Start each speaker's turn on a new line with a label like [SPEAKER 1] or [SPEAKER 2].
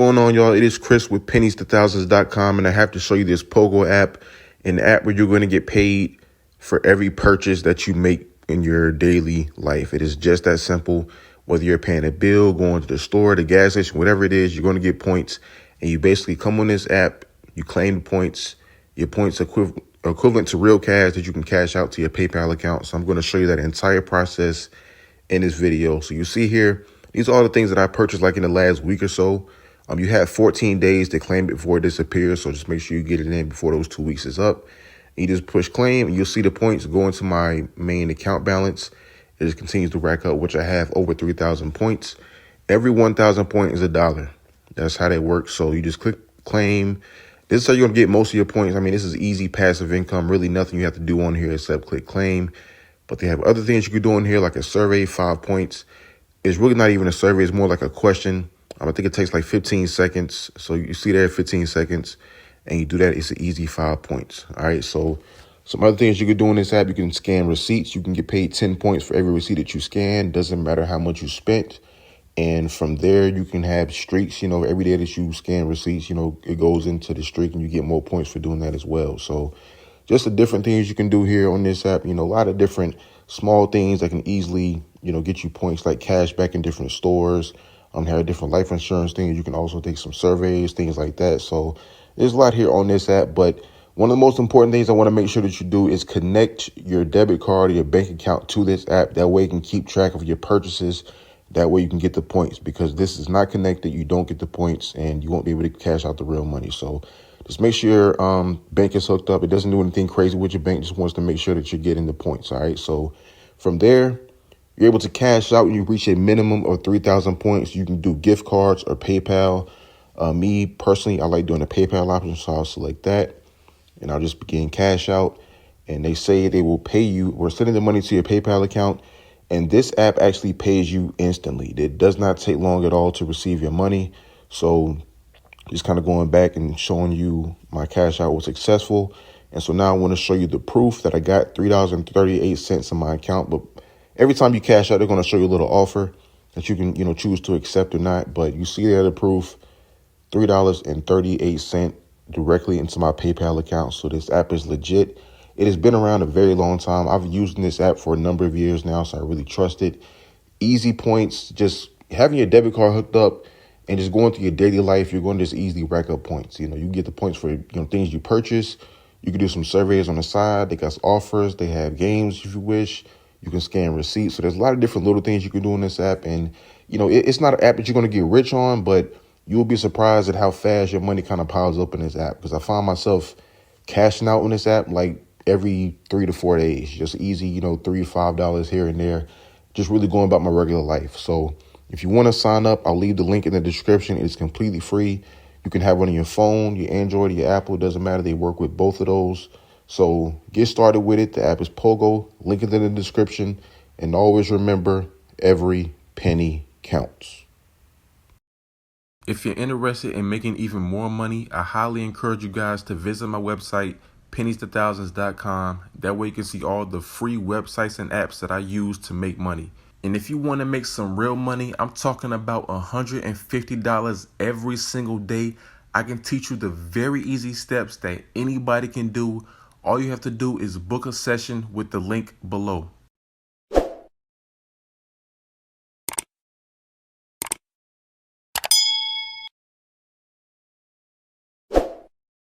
[SPEAKER 1] going on, y'all? It is Chris with pennies2000s.com, and I have to show you this Pogo app, an app where you're going to get paid for every purchase that you make in your daily life. It is just that simple. Whether you're paying a bill, going to the store, the gas station, whatever it is, you're going to get points. And you basically come on this app, you claim the points. Your points equivalent to real cash that you can cash out to your PayPal account. So I'm going to show you that entire process in this video. So you see here, these are all the things that I purchased like in the last week or so. You have 14 days to claim it before it disappears. So just make sure you get it in before those 2 weeks is up. You just push claim and you'll see the points go into my main account balance. It just continues to rack up, which I have over 3,000 points. Every 1,000 points is $1. That's how that works. So you just click claim. This is how you're going to get most of your points. I mean, this is easy passive income. Really nothing you have to do on here except click claim. But they have other things you can do on here, like a survey, 5 points. It's really not even a survey. It's more like a question. I think it takes like 15 seconds. So you see there 15 seconds and you do that. It's an easy 5 points. All right. So some other things you can do in this app, you can scan receipts. You can get paid 10 points for every receipt that you scan. Doesn't matter how much you spent. And from there, you can have streaks, every day that you scan receipts, it goes into the streak and you get more points for doing that as well. So just the different things you can do here on this app, a lot of different small things that can easily, get you points like cash back in different stores, have different life insurance things. You can also take some surveys, things like that. So there's a lot here on this app. But one of the most important things I want to make sure that you do is connect your debit card or your bank account to this app. That way you can keep track of your purchases. That way you can get the points, because this is not connected. You don't get the points and you won't be able to cash out the real money. So just make sure your bank is hooked up. It doesn't do anything crazy with your bank. Just wants to make sure that you're getting the points. All right. So from there, you're able to cash out when you reach a minimum of 3,000 points. You can do gift cards or PayPal. Me personally, I like doing the PayPal option. So I'll select that and I'll just begin cash out. And they say they will pay you. We're sending the money to your PayPal account. And this app actually pays you instantly. It does not take long at all to receive your money. So just kind of going back and showing you my cash out was successful. And so now I want to show you the proof that I got $3.38 in my account. But every time you cash out, they're going to show you a little offer that you can, choose to accept or not. But you see there the proof, $3.38 directly into my PayPal account. So this app is legit. It has been around a very long time. I've used this app for a number of years now, so I really trust it. Easy points, just having your debit card hooked up and just going through your daily life, you're going to just easily rack up points. You get the points for things you purchase. You can do some surveys on the side. They got offers. They have games if you wish. You can scan receipts. So there's a lot of different little things you can do in this app. And, it's not an app that you're going to get rich on, but you'll be surprised at how fast your money kind of piles up in this app. Because I find myself cashing out on this app like every 3 to 4 days, just easy, $3 or $5 here and there, just really going about my regular life. So if you want to sign up, I'll leave the link in the description. It's completely free. You can have one on your phone, your Android, your Apple, it doesn't matter. They work with both of those. So get started with it. The app is Pogo. Link is in the description. And always remember, every penny counts. If you're interested in making even more money, I highly encourage you guys to visit my website, pennies2000s.com. That way you can see all the free websites and apps that I use to make money. And if you want to make some real money, I'm talking about $150 every single day. I can teach you the very easy steps that anybody can do. All you have to do is book a session with the link below.